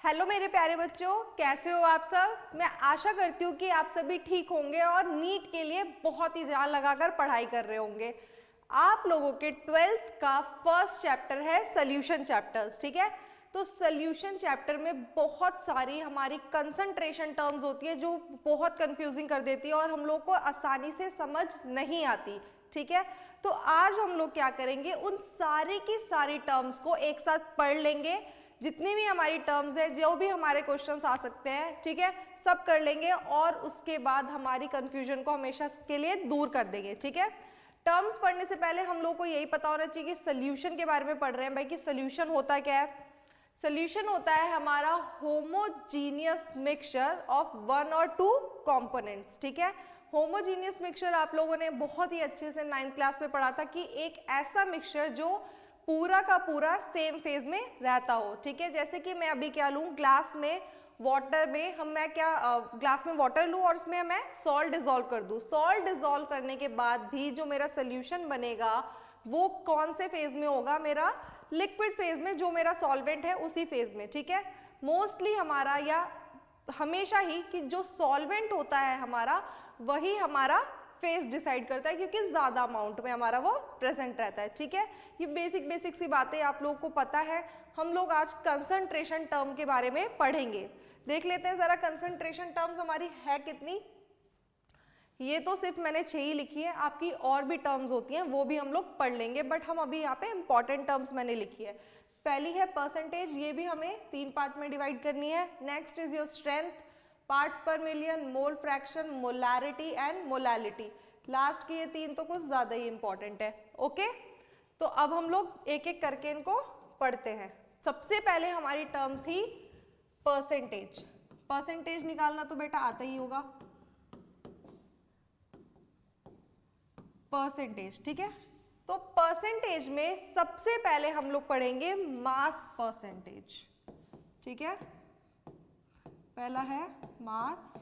Hello मेरे प्यारे बच्चों, कैसे हो आप सब। मैं आशा करती हूँ कि आप सभी ठीक होंगे और नीट के लिए बहुत ही जान लगाकर पढ़ाई कर रहे होंगे। आप लोगों के 12th का फर्स्ट चैप्टर है सॉल्यूशन चैप्टर्स, ठीक है। तो सॉल्यूशन चैप्टर में बहुत सारी हमारी कंसंट्रेशन टर्म्स होती है जो बहुत कंफ्यूजिंग कर देती है और हम लोग को आसानी से समझ नहीं आती, ठीक है। तो आज हम लोग क्या करेंगे, उन सारी की सारी टर्म्स को एक साथ पढ़ लेंगे। जितनी भी हमारी टर्म्स है, जो भी हमारे क्वेश्चंस आ सकते हैं, ठीक है, सब कर लेंगे और उसके बाद हमारी कंफ्यूजन को हमेशा के लिए दूर कर देंगे, ठीक है। टर्म्स पढ़ने से पहले हम लोग को यही पता होना चाहिए कि सोल्यूशन के बारे में पढ़ रहे हैं भाई, कि सोल्यूशन होता क्या है। सोल्यूशन होता है हमारा होमोजीनियस मिक्सचर ऑफ वन और टू कंपोनेंट्स, ठीक है। होमोजीनियस मिक्सचर आप लोगों ने बहुत ही अच्छे से 9th क्लास में पढ़ा था कि एक ऐसा मिक्सचर जो पूरा का पूरा सेम फेज में रहता हो, ठीक है। जैसे कि मैं अभी क्या लूँ, ग्लास में वाटर में मैं क्या ग्लास में वाटर लूँ और उसमें मैं सॉल्ट डिजोल्व कर दूँ। सॉल्ट डिजोल्व करने के बाद भी जो मेरा सोल्यूशन बनेगा वो कौन से फेज में होगा, मेरा लिक्विड फेज में, जो मेरा सॉल्वेंट है उसी फेज में, ठीक है। मोस्टली हमारा या हमेशा ही कि जो सॉल्वेंट होता है हमारा वही हमारा फेज डिसाइड करता है, क्योंकि ज्यादा अमाउंट में हमारा वो प्रेजेंट रहता है, ठीक है। ये बेसिक सी बातें आप लोगों को पता है। हम लोग आज कंसंट्रेशन टर्म के बारे में पढ़ेंगे। देख लेते हैं जरा कंसंट्रेशन टर्म्स हमारी है कितनी। ये तो सिर्फ मैंने 6 ही लिखी है, आपकी और भी टर्म्स होती हैं वो भी हम लोग पढ़ लेंगे, बट हम अभी यहाँ पे इंपॉर्टेंट टर्म्स मैंने लिखी है। पहली है परसेंटेज, ये भी हमें 3 पार्ट में डिवाइड करनी है। Next is your strength, parts per million, mole fraction, molarity and molality. Last की ये 3 तो कुछ ज्यादा ही इंपॉर्टेंट है, ओके। तो अब हम लोग एक एक करके इनको पढ़ते हैं। सबसे पहले हमारी टर्म थी परसेंटेज। परसेंटेज निकालना तो बेटा आता ही होगा, परसेंटेज, ठीक है। तो परसेंटेज में सबसे पहले हम लोग पढ़ेंगे मास परसेंटेज, ठीक है। पहला है मास,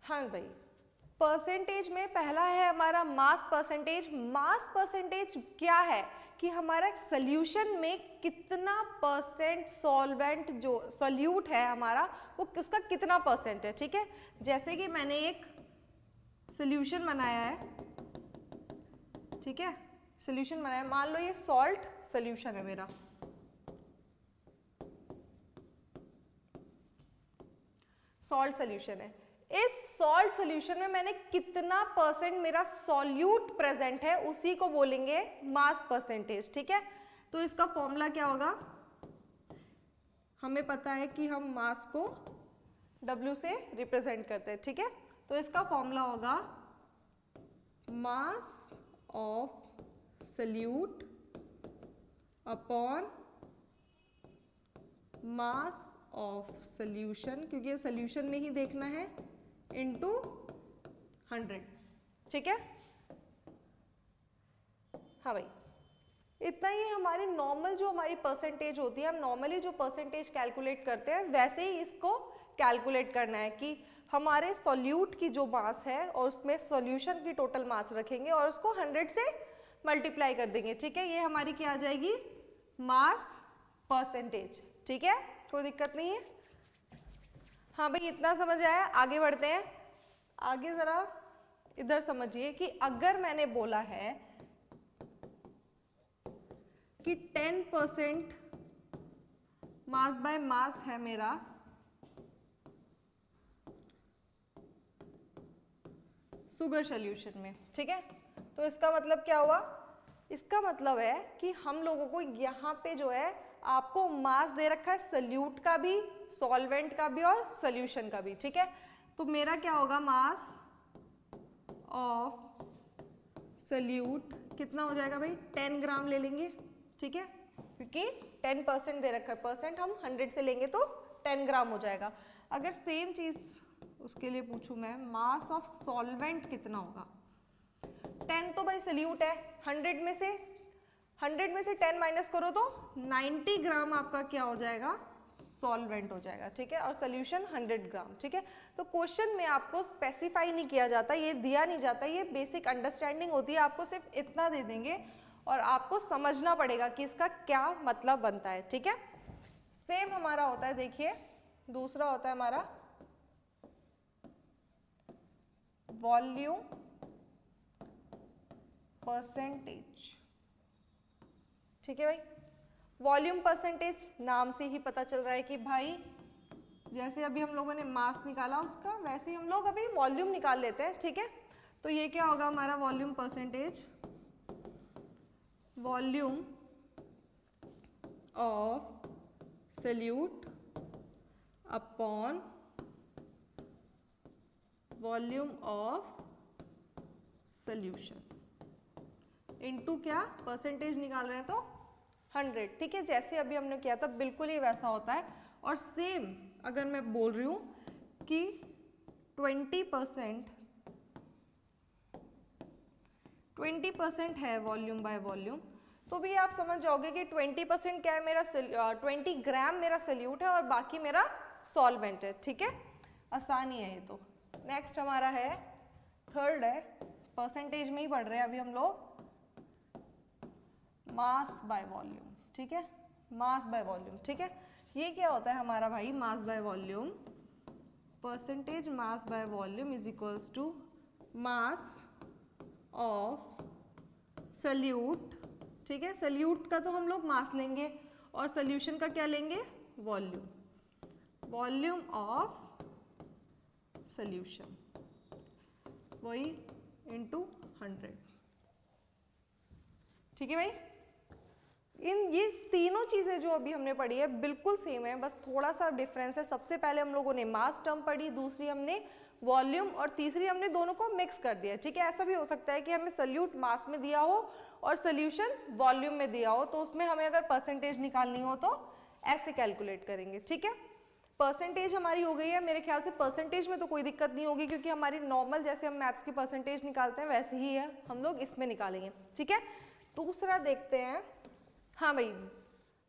हाँ भाई, परसेंटेज में पहला है हमारा मास परसेंटेज। मास परसेंटेज क्या है कि हमारा सॉल्यूशन में कितना परसेंट सॉल्वेंट जो सॉल्यूट है हमारा वो उसका कितना परसेंट है, ठीक है। जैसे कि मैंने एक सॉल्यूशन बनाया है, ठीक है, सॉल्यूशन बनाया, मान लो ये सॉल्ट सॉल्यूशन है मेरा, सॉल्ट सॉल्यूशन है। इस सॉल्ट सॉल्यूशन में मैंने कितना परसेंट मेरा सॉल्यूट प्रेजेंट है उसी को बोलेंगे मास परसेंटेज, ठीक है। तो इसका फॉर्मूला क्या होगा, हमें पता है कि हम मास को W से रिप्रेजेंट करते हैं, ठीक है। तो इसका फॉर्मूला होगा mass of solute upon mass of solution, क्योंकि ये सॉल्यूशन में ही देखना है, इनटू 100, ठीक है। हाँ भाई, इतना ही हमारी नॉर्मल जो हमारी परसेंटेज होती है, हम नॉर्मली जो परसेंटेज कैलकुलेट करते हैं वैसे ही इसको कैलकुलेट करना है कि हमारे सॉल्यूट की जो मास है और उसमें सॉल्यूशन की टोटल मास रखेंगे और उसको 100 से मल्टीप्लाई कर देंगे, ठीक है। ये हमारी क्या आ जाएगी, मास परसेंटेज, ठीक है, कोई दिक्कत नहीं है। हाँ भाई, इतना समझ आया, आगे बढ़ते हैं। आगे जरा इधर समझिए कि अगर मैंने बोला है कि 10% मास बाय मास है मेरा शुगर सॉल्यूशन में, ठीक है, तो इसका मतलब क्या हुआ, इसका मतलब है कि हम लोगों को यहाँ पे जो है आपको मास दे रखा है सोल्यूट का भी, सॉल्वेंट का भी और सॉल्यूशन का भी, ठीक है। तो मेरा क्या होगा, मास ऑफ सोल्यूट कितना हो जाएगा भाई, 10 ग्राम ले लेंगे, ठीक है, क्योंकि 10% दे रखा है, परसेंट हम 100 से लेंगे तो 10 ग्राम हो जाएगा। अगर सेम चीज उसके लिए पूछूं मैं, मास ऑफ सॉल्वेंट कितना होगा, 10 तो भाई सोल्यूट है, 100 में से 10 माइनस करो तो 90 ग्राम आपका क्या हो जाएगा, सॉल्वेंट हो जाएगा, ठीक है, और सोल्यूशन 100 ग्राम, ठीक है। तो क्वेश्चन में आपको स्पेसिफाई नहीं किया जाता, ये दिया नहीं जाता, ये बेसिक अंडरस्टैंडिंग होती है, आपको सिर्फ इतना दे देंगे और आपको समझना पड़ेगा कि इसका क्या मतलब बनता है, ठीक है। सेम हमारा होता है, देखिए दूसरा होता है हमारा वॉल्यूम परसेंटेज, ठीक है भाई। वॉल्यूम परसेंटेज नाम से ही पता चल रहा है कि भाई जैसे अभी हम लोगों ने मास निकाला उसका, वैसे ही हम लोग अभी वॉल्यूम निकाल लेते हैं, ठीक है। तो ये क्या होगा हमारा volume percentage, volume of solute upon volume of solution into क्या परसेंटेज निकाल रहे हैं तो 100, ठीक है। जैसे अभी हमने किया था बिल्कुल ही वैसा होता है। और सेम अगर मैं बोल रही हूँ कि 20% है वॉल्यूम बाय वॉल्यूम, तो भी आप समझ जाओगे कि 20% क्या है मेरा 20 ग्राम मेरा सल्यूट है और बाकी मेरा सॉल्वेंट है, ठीक है। आसानी है ये तो। नेक्स्ट हमारा है थर्ड है, परसेंटेज में ही पढ़ रहे हैं अभी हम लोग, मास बाय वॉल्यूम, ठीक है। मास बाय वॉल्यूम, ठीक है। ये क्या होता है हमारा भाई mass by volume, percentage mass by volume is equals to mass of solute, ठीक है। सल्यूट का तो हम लोग मास लेंगे और सॉल्यूशन का क्या लेंगे वॉल्यूम, वॉल्यूम ऑफ सॉल्यूशन वही इनटू 100, ठीक है भाई। ये तीनों चीजें जो अभी हमने पढ़ी है बिल्कुल सेम है, बस थोड़ा सा डिफरेंस है। सबसे पहले हम लोगों ने मास टर्म पढ़ी, दूसरी हमने वॉल्यूम और तीसरी हमने दोनों को मिक्स कर दिया, ठीक है। ऐसा भी हो सकता है कि हमें सल्यूट मास में दिया हो और सोल्यूशन वॉल्यूम में दिया हो, तो उसमें हमें अगर परसेंटेज निकालनी हो तो ऐसे कैलकुलेट करेंगे, ठीक है। परसेंटेज हमारी हो गई है, मेरे ख्याल से परसेंटेज में तो कोई दिक्कत नहीं होगी, क्योंकि हमारी नॉर्मल जैसे हम मैथ्स की परसेंटेज निकालते हैं वैसे ही है, हम लोग इसमें निकालेंगे, ठीक है। दूसरा देखते हैं, हाँ भाई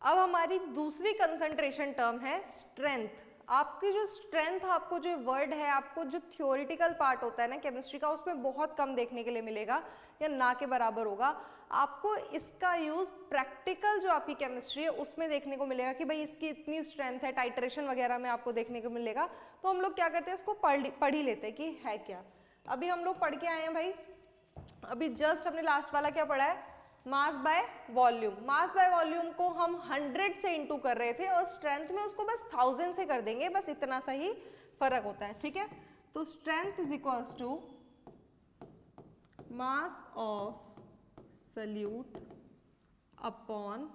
अब हमारी दूसरी कंसंट्रेशन टर्म है स्ट्रेंथ। आपकी जो स्ट्रेंथ, आपको जो वर्ड है, आपको जो थ्योरेटिकल पार्ट होता है ना केमिस्ट्री का, उसमें बहुत कम देखने के लिए मिलेगा या ना के बराबर होगा। आपको इसका यूज प्रैक्टिकल जो आपकी केमिस्ट्री है उसमें देखने को मिलेगा कि भाई इसकी इतनी स्ट्रेंथ है, टाइट्रेशन वगैरह में आपको देखने को मिलेगा। तो हम लोग क्या करते हैं, इसको पढ़ ही लेते हैं कि है क्या। अभी हम लोग पढ़ के आए हैं भाई, अभी जस्ट हमने लास्ट वाला क्या पढ़ा है, मास by volume. Mass by volume को हम 100 से इंटू कर रहे थे और स्ट्रेंथ में उसको बस 1000 से कर देंगे, बस इतना सा ही फर्क होता है, ठीक है। तो strength is equals to mass of solute upon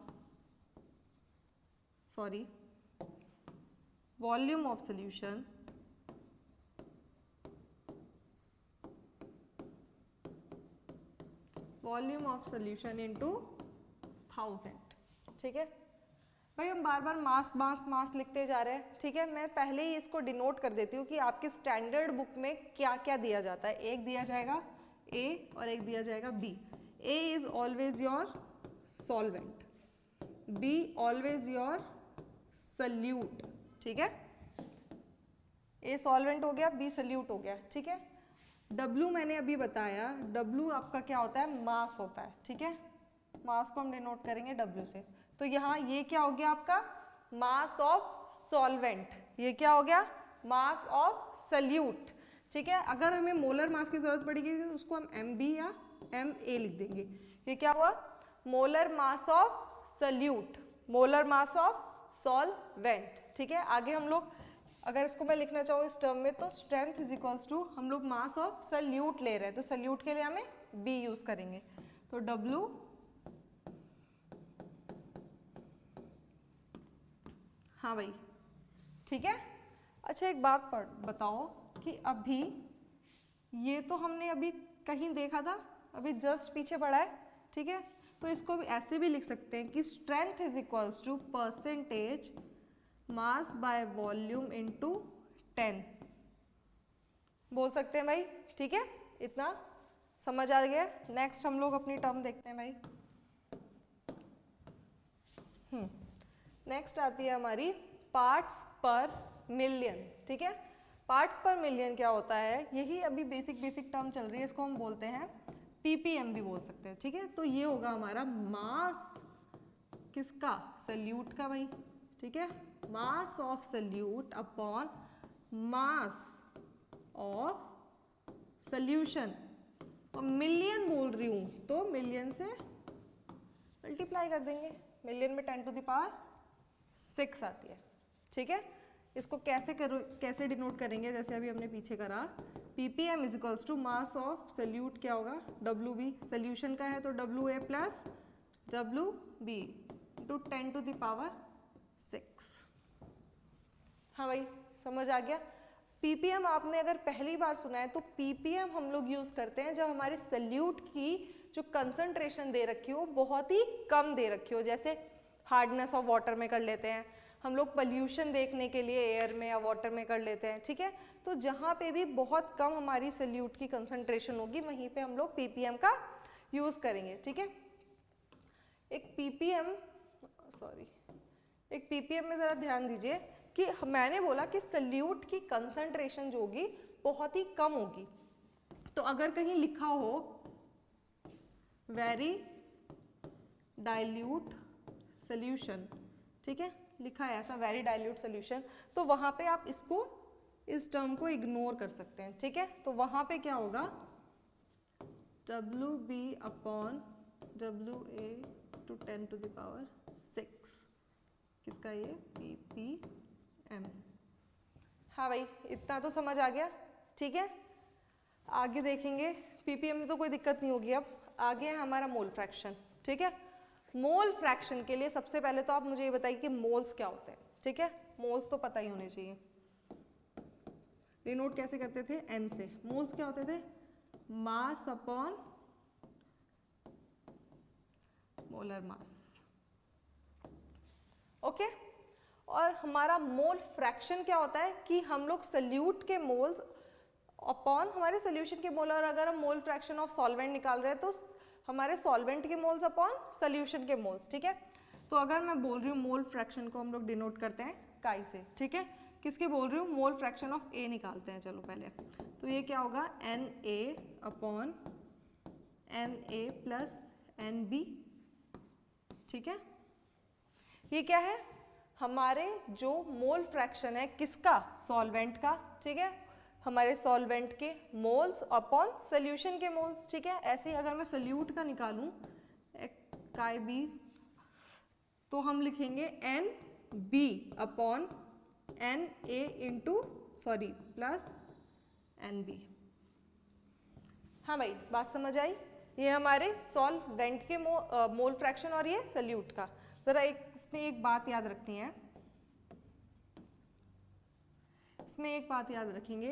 volume of solution volume of solution into 1000, ठीक है भाई। हम बार बार मास मास मास लिखते जा रहे हैं, ठीक है। मैं पहले ही इसको डिनोट कर देती हूँ कि आपके स्टैंडर्ड बुक में क्या क्या दिया जाता है। एक दिया जाएगा A और एक दिया जाएगा B। A is always your solvent, B always your solute, ठीक है। A सॉल्वेंट हो गया, B सल्यूट हो गया, ठीक है। W मैंने अभी बताया, W आपका क्या होता है, मास होता है, ठीक है। मास को हम डिनोट करेंगे W से। तो यहाँ ये क्या हो गया आपका, मास ऑफ सॉल्वेंट, ये क्या हो गया, मास ऑफ सल्यूट, ठीक है। अगर हमें मोलर मास की जरूरत पड़ेगी तो उसको हम MB या MA लिख देंगे। ये क्या हुआ, molar mass of salute, molar mass of solvent, ठीक है। आगे हम लोग अगर इसको मैं लिखना चाहूँ इस टर्म में, तो स्ट्रेंथ इज इक्वल्स टू, हम लोग मास ऑफ सल्यूट ले रहे हैं तो सल्यूट के लिए हमें B यूज करेंगे। तो W हाँ भाई, ठीक है। अच्छा एक बात बताओ कि अभी ये तो हमने अभी कहीं देखा था, अभी जस्ट पीछे पढ़ा है, ठीक है। तो इसको भी ऐसे भी लिख सकते हैं कि strength is equals to percentage mass by volume into 10 बोल सकते हैं भाई, ठीक है। इतना समझ आ गया। नेक्स्ट हम लोग अपनी टर्म देखते हैं भाई। नेक्स्ट आती है हमारी पार्ट्स पर मिलियन, ठीक है। पार्ट्स पर मिलियन क्या होता है, यही अभी बेसिक टर्म चल रही है, इसको हम बोलते हैं ppm भी बोल सकते हैं, ठीक है। तो ये होगा हमारा मास किसका, सल्यूट का भाई, ठीक है। मास of solute upon mass of solution, और मिलियन बोल रही हूँ तो मिलियन से मल्टीप्लाई कर देंगे, मिलियन में 10 टू द पावर 6 आती है, ठीक है। इसको कैसे डिनोट करेंगे, जैसे अभी हमने पीछे करा, ppm is equals to mass of solute क्या होगा, wb, सल्यूशन का है तो wa plus wb into 10 to the power 6। हाँ भाई समझ आ गया। ppm आपने अगर पहली बार सुना है तो ppm हम लोग यूज करते हैं जब हमारे सल्यूट की जो कंसंट्रेशन दे रखी हो बहुत ही कम दे रखी हो, जैसे हार्डनेस ऑफ वाटर में कर लेते हैं हम लोग, पॉल्यूशन देखने के लिए एयर में या वाटर में कर लेते हैं, ठीक है। तो जहाँ पे भी बहुत कम हमारी सल्यूट की कंसंट्रेशन होगी वहीं पे हम लोग ppm का यूज करेंगे, ठीक है। एक ppm में जरा ध्यान दीजिए कि मैंने बोला कि सल्यूट की कंसंट्रेशन जो होगी बहुत ही कम होगी, तो अगर कहीं लिखा हो वेरी डाइल्यूट सॉल्यूशन, ठीक है, लिखा है ऐसा वेरी डाइल्यूट सॉल्यूशन, तो वहां पे आप इसको, इस टर्म को इग्नोर कर सकते हैं, ठीक है। तो वहां पे क्या होगा, WB upon WA to 10 to the power 6, किसका ये ppm। हाँ भाई इतना तो समझ आ गया, ठीक है। आगे देखेंगे, ppm में तो कोई दिक्कत नहीं होगी। अब आगे है हमारा मोल फ्रैक्शन, ठीक है। मोल फ्रैक्शन के लिए सबसे पहले तो आप मुझे ये बताइए कि मोल्स क्या होते हैं, ठीक है। मोल्स तो पता ही होने चाहिए, डिनोट कैसे करते थे, n से। मोल्स क्या होते थे, mass upon molar mass, okay. और हमारा मोल फ्रैक्शन क्या होता है कि हम लोग सल्यूट के मोल्स अपॉन हमारे सोल्यूशन के मोल, और अगर हम मोल फ्रैक्शन ऑफ सॉल्वेंट निकाल रहे हैं तो हमारे सॉल्वेंट के मोल्स अपॉन सोल्यूशन के मोल्स, ठीक है। तो अगर मैं बोल रही हूँ मोल फ्रैक्शन को हम लोग डिनोट करते हैं काई से, ठीक है। किसके बोल रही हूँ, मोल फ्रैक्शन ऑफ ए निकालते हैं, चलो पहले। तो ये क्या होगा, Na upon Na plus Nb, ठीक है। ये क्या है, हमारे जो मोल फ्रैक्शन है किसका, सॉल्वेंट का, ठीक है। हमारे सॉल्वेंट के मोल्स अपॉन सोल्यूशन के मोल्स, ठीक है। ऐसे ही अगर मैं सोल्यूट का निकालूं काई बी, तो हम लिखेंगे NB upon Na into plus NB। हाँ भाई बात समझ आई। ये हमारे सॉल्वेंट के मोल फ्रैक्शन और ये सोल्यूट का। जरा इसमें एक बात याद रखनी है, इसमें एक बात याद रखेंगे,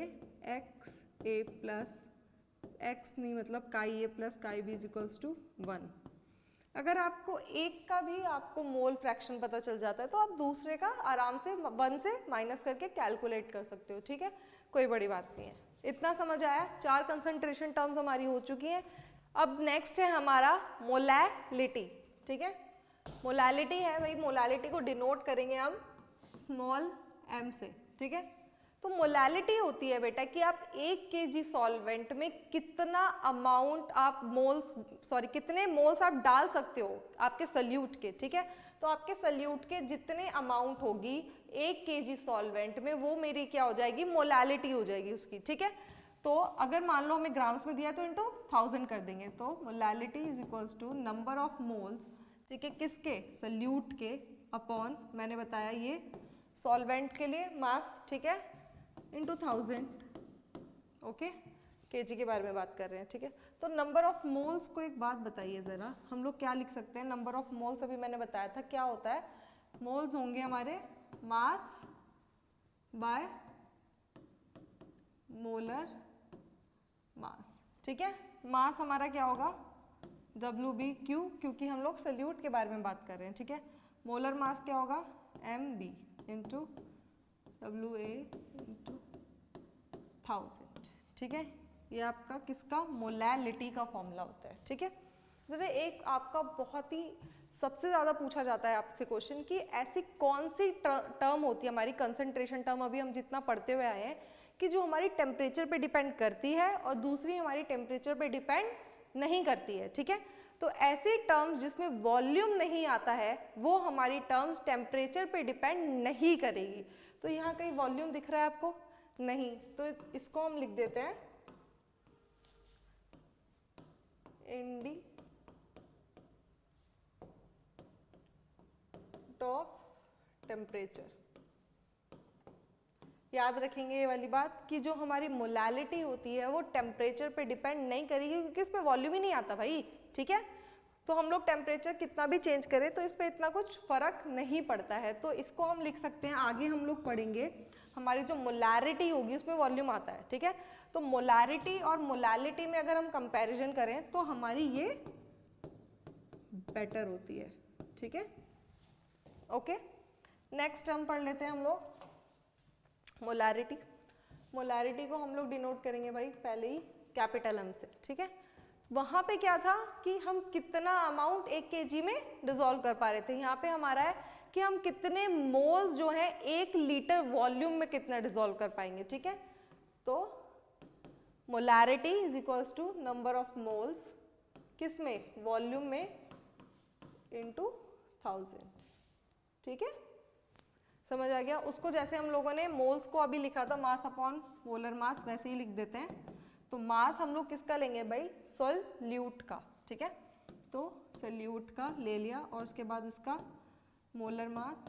XA प्लस एक्स नहीं मतलब chi A plus chi B is equals to 1। अगर आपको एक का भी आपको मोल फ्रैक्शन पता चल जाता है तो आप दूसरे का आराम से 1 से माइनस करके कैलकुलेट कर सकते हो, ठीक है, कोई बड़ी बात नहीं है। इतना समझ आया, 4 कंसंट्रेशन टर्म्स हमारी हो चुकी हैं। अब नेक्स्ट है हमारा मोलैलिटी, ठीक है। मोलैलिटी है भाई, मोलैलिटी को डिनोट करेंगे हम स्मॉल m से, ठीक है। तो मोलैलिटी होती है बेटा कि आप 1 kg सॉल्वेंट में कितना अमाउंट आप कितने मोल्स आप डाल सकते हो आपके सल्यूट के, ठीक है। तो आपके सल्यूट के जितने अमाउंट होगी 1 kg सॉल्वेंट में, वो मेरी क्या हो जाएगी, मोलैलिटी हो जाएगी उसकी, ठीक है। तो अगर मान लो हमें ग्राम्स में दिया है तो इंटू 1000 कर देंगे, तो molality is equals to number of moles, ठीक है, किसके, सल्यूट के, अपॉन मैंने बताया ये सॉल्वेंट के लिए मास, ठीक है, इंटू 1000, ओके। केजी के बारे में बात कर रहे हैं, ठीक है। तो नंबर ऑफ मोल्स को एक बात बताइए ज़रा, हम लोग क्या लिख सकते हैं, नंबर ऑफ मोल्स अभी मैंने बताया था क्या होता है, मोल्स होंगे हमारे मास बाय मोलर मास, ठीक है। मास हमारा क्या होगा, WBQ, क्योंकि हम लोग सल्यूट के बारे में बात कर रहे हैं, ठीक है। मोलर मास क्या होगा, MB इंटू WA इंटू 1000, ठीक है। ये आपका किसका, मोलैलिटी का फॉर्मूला होता है, ठीक है। जरा एक आपका बहुत ही सबसे ज़्यादा पूछा जाता है आपसे क्वेश्चन कि ऐसी कौन सी टर्म होती है हमारी कंसंट्रेशन टर्म, अभी हम जितना पढ़ते हुए आए हैं, कि जो हमारी टेम्परेचर पे डिपेंड करती है और दूसरी हमारी टेम्परेचर पे डिपेंड नहीं करती है, ठीक है। तो ऐसी टर्म्स जिसमें वॉल्यूम नहीं आता है वो हमारी टर्म्स टेम्परेचर पे डिपेंड नहीं करेगी। तो यहाँ कहीं वॉल्यूम दिख रहा है आपको? नहीं, तो इसको हम लिख देते हैं ऑफ टेम्परेचर। याद रखेंगे ये वाली बात कि जो हमारी मोलैलिटी होती है वो टेम्परेचर पे डिपेंड नहीं करेगी, क्योंकि इसमें वॉल्यूम ही नहीं आता भाई, ठीक है। तो हम लोग टेम्परेचर कितना भी चेंज करें तो इस पर इतना कुछ फर्क नहीं पड़ता है। तो इसको हम लिख सकते हैं, आगे हम लोग पढ़ेंगे, हमारी जो मोलैरिटी होगी उसमें वॉल्यूम आता है, ठीक है। तो मोलैरिटी और मोलैलिटी में अगर हम कंपैरिजन करें तो हमारी ये बेटर होती है, ठीक है। ओके, नेक्स्ट हम पढ़ लेते हैं हम लोग मोलैरिटी। मोलैरिटी को हम लोग डिनोट करेंगे भाई पहले ही कैपिटल एम से, ठीक है। वहाँ पे क्या था कि हम कितना अमाउंट 1 kg में डिसॉल्व कर पा रहे थे, यहाँ पे हमारा है कि हम कितने मोल्स जो है 1 लीटर वॉल्यूम में कितना डिसॉल्व कर पाएंगे, ठीक है। तो molarity is equals to number of moles, किस में? वॉल्यूम में, इनटू 1000, ठीक है। समझ आ गया? उसको जैसे हम लोगों ने मोल्स को अभी लिखा था मास अपॉन मोलर मास, वैसे ही लिख देते हैं। तो मास हम लोग किसका लेंगे भाई? सोल्यूट का, ठीक है। तो सोल्यूट का ले लिया और उसके बाद उसका मोलर मास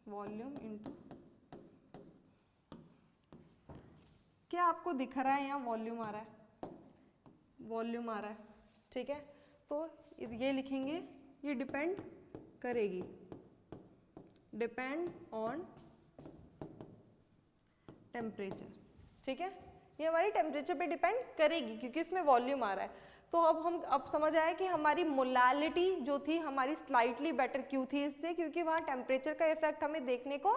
वॉल्यूम इनटू, क्या आपको दिख रहा है यहाँ वॉल्यूम आ रहा है? वॉल्यूम आ रहा है, ठीक है। तो ये लिखेंगे, ये डिपेंड करेगी, डिपेंड्स ऑन टेम्परेचर, ठीक है। ये हमारी टेम्परेचर पे डिपेंड करेगी क्योंकि इसमें वॉल्यूम आ रहा है। तो अब समझ आया कि हमारी मोलैलिटी जो थी हमारी स्लाइटली बेटर क्यों थी इससे, क्योंकि वहाँ टेम्परेचर का इफेक्ट हमें देखने को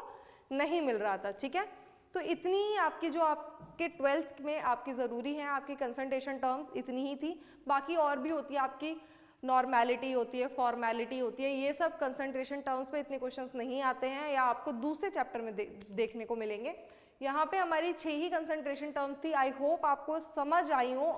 नहीं मिल रहा था, ठीक है। तो इतनी आपकी जो आपके 12th में आपकी ज़रूरी है, आपकी कंसंट्रेशन टर्म्स इतनी ही थी। बाकी और भी होती है, आपकी नॉर्मेलिटी होती है, फॉर्मेलिटी होती है, ये सब कंसंट्रेशन टर्म्स में इतने क्वेश्चंस नहीं आते हैं या आपको दूसरे चैप्टर में देखने को मिलेंगे। यहाँ पे हमारी 6 ही कंसंट्रेशन टर्म थी। आई होप आपको समझ आई हो।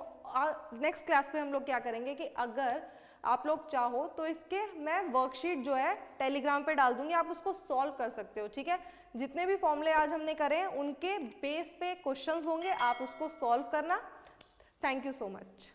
नेक्स्ट क्लास में हम लोग क्या करेंगे कि अगर आप लोग चाहो तो इसके मैं वर्कशीट जो है टेलीग्राम पे डाल दूंगी, आप उसको सॉल्व कर सकते हो, ठीक है। जितने भी फॉर्मूले आज हमने करे हैं उनके बेस पे क्वेश्चंस होंगे, आप उसको सॉल्व करना। Thank you so much.